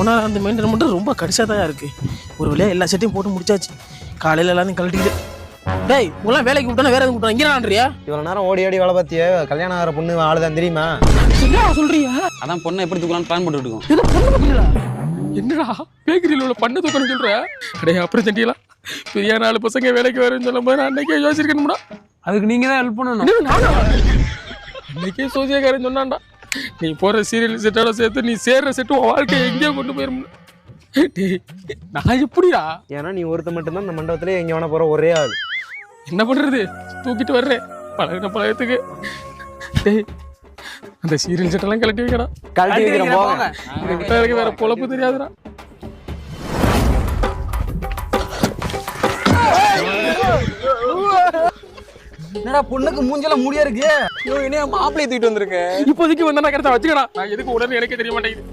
Owner அந்த maintain மட்டும் ரொம்ப கடிசாக தான் இருக்குது. ஒரு வழியாக எல்லா செட்டையும் போட்டு முடிச்சாச்சு. காலையில் எல்லாத்தையும் கழட்டிக்கிட்டு டேய் உங்களாம் வேலைக்கு விட்டானா வேற எதுவும் விட்டான் இங்கே நான்றியா? இவ்வளோ நேரம் ஓடி ஓடி வேலை பார்த்தியே, கல்யாணம் ஆகிற பொண்ணு ஆளுதான் தெரியுமா? என்ன சொல்றியா? அதான் பொண்ணை எப்படி தூக்கலாம்னு பிளான் போட்டு இருக்கோம். இது பொண்ணு பார்த்தீங்களா? என்னடா பேக்கரியில் உள்ள பண்ண தூக்கணும்னு சொல்ற? அடே அப்புறம் சண்டியலாம் பெரிய 4 பசங்க வேலைக்கு வரேன்னு சொல்லும் போது நான் அன்னைக்கே யோசிச்சிருக்கணும்டா. அதுக்கு நீங்க தான் ஹெல்ப் பண்ணணும். அன்னைக்கே சோசியக்காரன் சொன்னான்டா, நீ போற சீரியல் செட்டோட சேர்த்து நீ சேர்ற செட்டு உன் வாழ்க்கையை எங்கேயோ கொண்டு போயிரும். டேய் நான் எப்படியா? ஏன்னா நீ ஒருத்த மட்டும்தான் இந்த மண்டபத்திலே எங்கே வேணா போகிற ஒரே ஆள். என்ன பண்றது, தூக்கிட்டு வர்றேன் பழகின பழகத்துக்கு. டேய் அந்த சீரியல் செட்டெல்லாம் கழட்டி வைக்கடா. கழட்டி வைக்கிறேன் போங்க. எனக்கு வேற பொழப்பு தெரியாதுடா. என்னடா பொண்ணுக்கு மூஞ்சல முடியா இருக்கு. என்ன மாப்பிள்ளையை தூக்கிட்டு வந்திருக்கேன். இப்போதைக்கு வந்தா நான் கிடைச்சா வச்சுக்கடா. நான் எதுக்கு உடனே எனக்கே தெரிய மாட்டேங்குது.